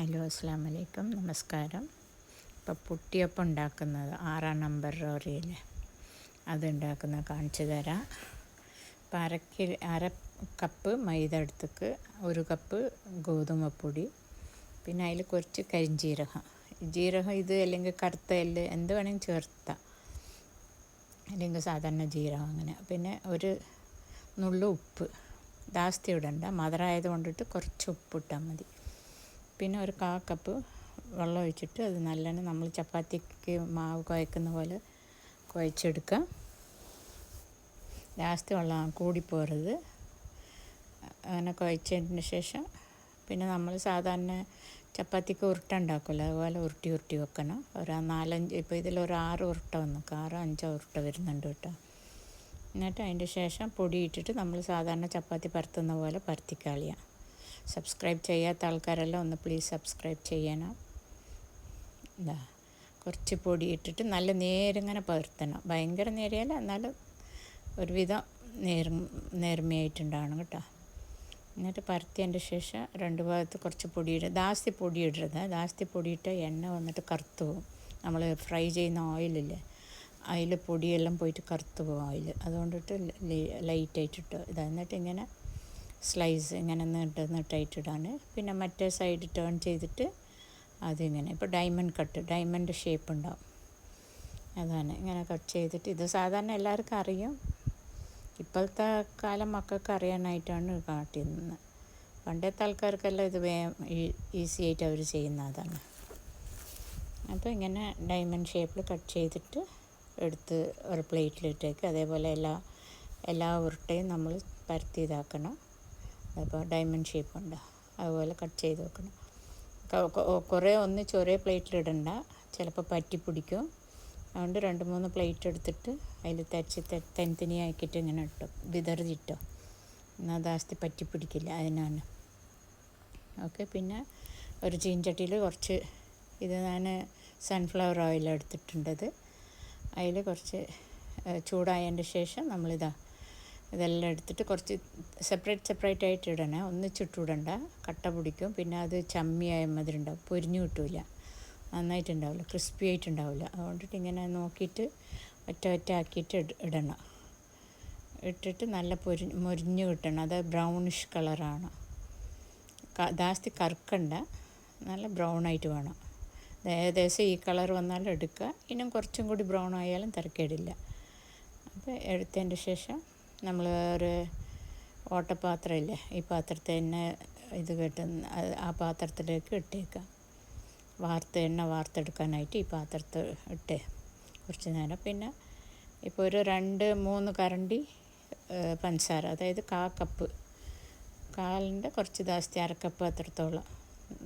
Hello അസ്സാം വലൈക്കും, നമസ്കാരം. ഇപ്പോൾ പുട്ടിയപ്പം ഉണ്ടാക്കുന്നത് 6 നമ്പർ റോറിയിൽ അതുണ്ടാക്കുന്നത് കാണിച്ചു തരാം. ഇപ്പോൾ അര കപ്പ് മൈദ എടുത്തേക്ക്, 1 കപ്പ് ഗോതമ്പൊടി, പിന്നെ അതിൽ കുറച്ച് ജീരകം ഇത് അല്ലെങ്കിൽ കറുത്ത എല്ല് എന്ത് വേണമെങ്കിൽ ചേർത്താം, അല്ലെങ്കിൽ സാധാരണ ജീരകം അങ്ങനെ. പിന്നെ ഒരു നുള്ളു ഉപ്പ്, ജാസ്തി ഇടണ്ട, മധുരമായത് കൊണ്ടിട്ട് കുറച്ച് ഉപ്പിട്ടാൽ മതി. പിന്നെ ഒരു 1/4 കപ്പ് വെള്ളം ഒഴിച്ചിട്ട് അത് നല്ലോണം നമ്മൾ ചപ്പാത്തിക്ക് മാവ് കുഴക്കുന്ന പോലെ കുഴച്ചെടുക്കുക. ജാസ്തി വെള്ളം കൂടിപ്പോരുത്. അങ്ങനെ കുഴച്ചതിന് ശേഷം പിന്നെ നമ്മൾ സാധാരണ ചപ്പാത്തിക്ക് ഉരുട്ട ഉണ്ടാക്കുമല്ലോ, അതുപോലെ ഉരുട്ടി വെക്കണം. ഒരു 4-5, ഇപ്പോൾ ഇതിലൊരു 6 ഉരുട്ട വന്നു, 6-5 ഉരുട്ട വരുന്നുണ്ട് കേട്ടോ. എന്നിട്ട് അതിൻ്റെ ശേഷം പൊടി ഇട്ടിട്ട് നമ്മൾ സാധാരണ ചപ്പാത്തി പരത്തുന്ന പോലെ പരത്തിക്കളിയാം. സബ്സ്ക്രൈബ് ചെയ്യാത്ത ആൾക്കാരെല്ലാം ഒന്ന് പ്ലീസ് സബ്സ്ക്രൈബ് ചെയ്യണം. കുറച്ച് പൊടി ഇട്ടിട്ട് നല്ല നേരിങ്ങനെ പരത്തണം, ഭയങ്കര നേരിയല്ല, എന്നാലും ഒരുവിധം നേർമയായിട്ടുണ്ടാവണം കേട്ടോ. എന്നിട്ട് പരത്തിയതിൻ്റെ ശേഷം 2 ഭാഗത്ത് കുറച്ച് ജാസ്തി പൊടി ഇടരുത്. ജാസ്തി പൊടിയിട്ട് എണ്ണ വന്നിട്ട് കറുത്ത് പോകും. നമ്മൾ ഫ്രൈ ചെയ്യുന്ന ഓയിലില്ലേ, അതിൽ പൊടിയെല്ലാം പോയിട്ട് കറുത്ത് പോകും ഓയിൽ. അതുകൊണ്ടിട്ട് ലൈറ്റായിട്ടിട്ട് എന്നിട്ട് ഇങ്ങനെ സ്ലൈസ് ഇങ്ങനെ നീട്ടായിട്ടിടാണ്. പിന്നെ മറ്റേ സൈഡ് ടേൺ ചെയ്തിട്ട് അതിങ്ങനെ ഇപ്പോൾ ഡയമണ്ട് ഷേപ്പ് ഉണ്ടാവും. അതാണ് ഇങ്ങനെ കട്ട് ചെയ്തിട്ട്. ഇത് സാധാരണ എല്ലാവർക്കും അറിയും, ഇപ്പോഴത്തെ കാലം മക്കൾക്ക് അറിയാനായിട്ടാണ് കാട്ടിയിരുന്നത്. പണ്ടത്തെ ആൾക്കാർക്കെല്ലാം ഇത് ഈസി ആയിട്ട് അവർ ചെയ്യുന്നതാണ്. അപ്പോൾ ഇങ്ങനെ ഡയമണ്ട് ഷേപ്പിൽ കട്ട് ചെയ്തിട്ട് എടുത്ത് ഒരു പ്ലേറ്റിലിട്ടേക്ക്. അതേപോലെ എല്ലാ ഉരുട്ടയും നമ്മൾ പരത്തി ഇതാക്കണം. അപ്പോൾ ഡയമണ്ട് ഷേപ്പ് ഉണ്ട്, അതുപോലെ കട്ട് ചെയ്ത് വെക്കണം. കുറേ ഒന്നിച്ച് ഒരേ പ്ലേറ്റിലിടണ്ട, ചിലപ്പോൾ പറ്റി പിടിക്കും. അതുകൊണ്ട് 2-3 പ്ലേറ്റ് എടുത്തിട്ട് അതിൽ തനിത്തനിയാക്കിയിട്ട് ഇങ്ങനെ വിതറിയിട്ടോ, എന്നാൽ ജാസ്തി പറ്റി പിടിക്കില്ല, അതിനാണ്. ഓക്കെ. പിന്നെ ഒരു ചീഞ്ചട്ടിയിൽ കുറച്ച് ഞാൻ സൺഫ്ലവർ ഓയിൽ എടുത്തിട്ടുണ്ടത്. അതിൽ കുറച്ച് ചൂടായതിൻ്റെ ശേഷം ഇതെല്ലാം എടുത്തിട്ട് കുറച്ച് സെപ്പറേറ്റ് ആയിട്ട് ഇടണേ, ഒന്നിച്ചിട്ടിടണ്ട, കട്ട പിടിക്കും. പിന്നെ അത് ചമ്മിയായ മാതിരി ഉണ്ടാവും, പൊരിഞ്ഞു കിട്ടില്ല, നന്നായിട്ടുണ്ടാവില്ല, ക്രിസ്പി ആയിട്ടുണ്ടാവില്ല. അതുകൊണ്ടിട്ട് ഇങ്ങനെ നോക്കിയിട്ട് ഒറ്റ ആക്കിയിട്ട് ഇടണം. ഇട്ടിട്ട് നല്ല മൊരിഞ്ഞ് കിട്ടണം. അത് ബ്രൗണിഷ് കളറാണ്, ജാസ്തി കറുക്കണ്ട, നല്ല ബ്രൗൺ ആയിട്ട് വേണം. ഏകദേശം ഈ കളർ വന്നാലും എടുക്കുക, ഇനിയും കുറച്ചും കൂടി ബ്രൗൺ ആയാലും തിരക്കേടില്ല. അപ്പോൾ എടുത്തതിൻ്റെ ശേഷം നമ്മൾ ഒരു ഓട്ടപാത്രമില്ലേ, ഈ പാത്രത്തിൽ തന്നെ ഇത് കെട്ടുന്ന ആ പാത്രത്തിലേക്ക് ഇട്ടേക്കാം. എണ്ണ വാർത്തെടുക്കാനായിട്ട് ഈ പാത്രത്തിൽ ഇട്ടേ കുറച്ച് നേരം. പിന്നെ ഇപ്പോൾ ഒരു 2-3 കരണ്ടി പഞ്ചസാര, അതായത് 1/4 കപ്പ്, കാലിൻ്റെ കുറച്ച് ജാസ്തി, 1/2 കപ്പ് അത്രത്തോളം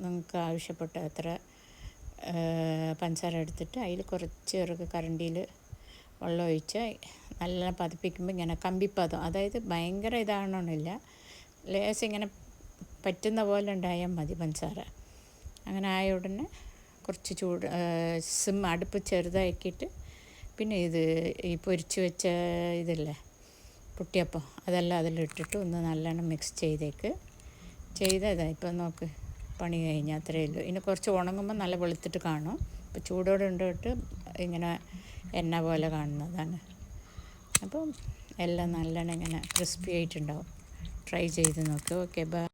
നിങ്ങൾക്ക് ആവശ്യപ്പെട്ട അത്ര പഞ്ചസാര എടുത്തിട്ട് അതിൽ കുറച്ച് ഒരു കരണ്ടിയിൽ വെള്ളം ഒഴിച്ച് നല്ല പതിപ്പിക്കുമ്പോൾ ഇങ്ങനെ കമ്പിപ്പദം, അതായത് ഭയങ്കര ഇതാകണമെന്നില്ല, ലേശം ഇങ്ങനെ പറ്റുന്ന പോലെ ഉണ്ടായാൽ മതി പഞ്ചസാര. അങ്ങനെ ആയ ഉടനെ കുറച്ച് അടുപ്പ് ചെറുതാക്കിയിട്ട് പിന്നെ ഈ പൊരിച്ച് വെച്ച ഇതില്ലേ പുട്ടിയപ്പം, അതെല്ലാം അതിലിട്ടിട്ട് ഒന്ന് നല്ലോണം മിക്സ് ചെയ്തതാ. ഇപ്പം നോക്ക്, പണി കഴിഞ്ഞാൽ അത്രയേ ഉള്ളൂ. ഇനി കുറച്ച് ഉണങ്ങുമ്പോൾ നല്ല വെളുത്തിട്ട് കാണും. ഇപ്പോൾ ചൂടോടെ ഉണ്ടിട്ട് ഇങ്ങനെ എണ്ണ പോലെ കാണുന്നതാണ്. അപ്പം എല്ലാം നല്ലോണം ഇങ്ങനെ ക്രിസ്പി ആയിട്ടുണ്ടാവും. ട്രൈ ചെയ്ത് നോക്കുക. Okay, by.